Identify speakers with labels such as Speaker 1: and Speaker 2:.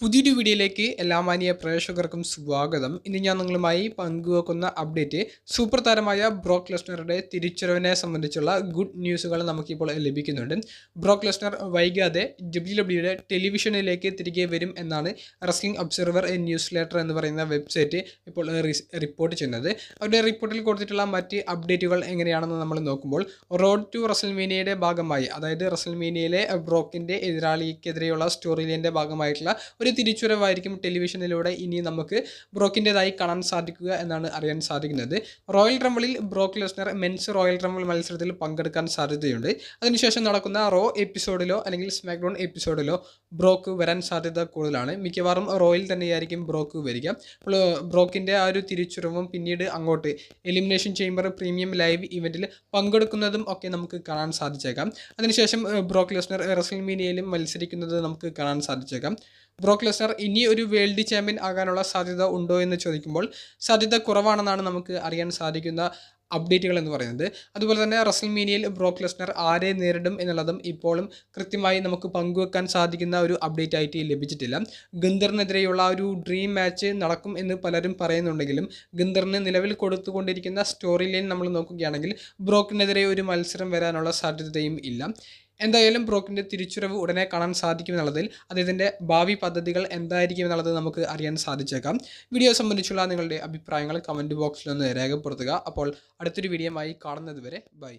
Speaker 1: പുതിയൊരു വീഡിയോയിലേക്ക് എല്ലാ മാന്യ പ്രേക്ഷകർക്കും സ്വാഗതം. ഇന്ന് ഞാൻ നിങ്ങളുമായി പങ്കുവെക്കുന്ന അപ്ഡേറ്റ് സൂപ്പർ താരമായ ബ്രോക്ക് ലെസ്നറുടെ തിരിച്ചുവരവിനെ സംബന്ധിച്ചുള്ള ഗുഡ് ന്യൂസുകൾ നമുക്കിപ്പോൾ ലഭിക്കുന്നുണ്ട്. ബ്രോക്ക് ലെസ്നർ വൈകാതെ WWE ടെലിവിഷനിലേക്ക് തിരികെ വരും എന്നാണ് റെസ്ലിംഗ് ഒബ്സർവർ ന്യൂസ് ലെറ്റർ എന്ന് പറയുന്ന വെബ്സൈറ്റ് ഇപ്പോൾ റിപ്പോർട്ട് ചെയ്യുന്നത്. അവരുടെ റിപ്പോർട്ടിൽ കൊടുത്തിട്ടുള്ള മറ്റ് അപ്ഡേറ്റുകൾ എങ്ങനെയാണെന്ന് നമ്മൾ നോക്കുമ്പോൾ, റോഡ് ടു റെസൽമേനിയയുടെ ഭാഗമായി, അതായത് റെസൽമേനിയയിലെ ബ്രോക്കിൻ്റെ എതിരാളിക്കെതിരെയുള്ള സ്റ്റോറി ലൈനിൻ്റെ ഭാഗമായിട്ടുള്ള ഒരു തിരിച്ചുവരവായിരിക്കും ടെലിവിഷനിലൂടെ ഇനി നമുക്ക് ബ്രോക്കിൻ്റെതായി കാണാൻ സാധിക്കുക എന്നാണ് അറിയാൻ സാധിക്കുന്നത്. റോയൽ റംബിളിൽ Brock Lesnar men's royal rumble മത്സരത്തിൽ പങ്കെടുക്കാൻ സാധ്യതയുണ്ട്. അതിനുശേഷം നടക്കുന്ന റോ എപ്പിസോഡിലോ അല്ലെങ്കിൽ സ്മാക്ക് ഡൗൺ എപ്പിസോഡിലോ ബ്രോക്ക് വരാൻ സാധ്യത കൂടുതലാണ്. മിക്കവാറും റോയിൽ തന്നെയായിരിക്കും ബ്രോക്ക് വരിക. അപ്പോൾ ബ്രോക്കിൻ്റെ ആ ഒരു തിരിച്ചുവരവും പിന്നീട് അങ്ങോട്ട് എലിമിനേഷൻ ചേംബർ പ്രീമിയം ലൈവ് ഇവൻറ്റിൽ പങ്കെടുക്കുന്നതും ഒക്കെ നമുക്ക് കാണാൻ സാധിച്ചേക്കാം. അതിനുശേഷം ബ്രോക്ക് ലെസ്നർ റെസൽമേനിയയിലും മത്സരിക്കുന്നത് നമുക്ക് കാണാൻ സാധിച്ചേക്കാം. ബ്രോക്ക് ലെസ്നർ ഇനി ഒരു വേൾഡ് ചാമ്പ്യൻ ആകാനുള്ള സാധ്യത ഉണ്ടോ എന്ന് ചോദിക്കുമ്പോൾ സാധ്യത കുറവാണെന്നാണ് നമുക്ക് അറിയാൻ സാധിക്കുന്ന അപ്ഡേറ്റുകൾ എന്ന് പറയുന്നത്. അതുപോലെ തന്നെ റെസൽമേനിയയിൽ ബ്രോക്ക് ലെസ്നർ ആരെ നേരിടും എന്നുള്ളതും ഇപ്പോഴും കൃത്യമായി നമുക്ക് പങ്കുവെക്കാൻ സാധിക്കുന്ന ഒരു അപ്ഡേറ്റ് ആയിട്ട് ലഭിച്ചിട്ടില്ല. ഗുന്തറിനെതിരെയുള്ള ഒരു ഡ്രീം മാച്ച് നടക്കും എന്ന് പലരും പറയുന്നുണ്ടെങ്കിലും ഗുന്തറിന് നിലവിൽ കൊടുത്തുകൊണ്ടിരിക്കുന്ന സ്റ്റോറി ലൈൻ നമ്മൾ നോക്കുകയാണെങ്കിൽ ബ്രോക്കിനെതിരെ ഒരു മത്സരം വരാനുള്ള സാധ്യതയും ഇല്ല. എന്തായാലും ബ്രോക്കിൻ്റെ തിരിച്ചുവരവ് ഉടനെ കാണാൻ സാധിക്കുമെന്നുള്ളതിൽ അദ്ദേഹത്തിൻ്റെ ഭാവി പദ്ധതികൾ എന്തായിരിക്കും എന്നുള്ളത് നമുക്ക് അറിയാൻ സാധിച്ചേക്കാം. വീഡിയോ സംബന്ധിച്ചുള്ള നിങ്ങളുടെ അഭിപ്രായങ്ങൾ കമൻറ്റ് ബോക്സിൽ ഒന്ന് രേഖപ്പെടുത്തുക. അപ്പോൾ അടുത്തൊരു വീഡിയോയുമായി കാണുന്നത് വരെ ബൈ.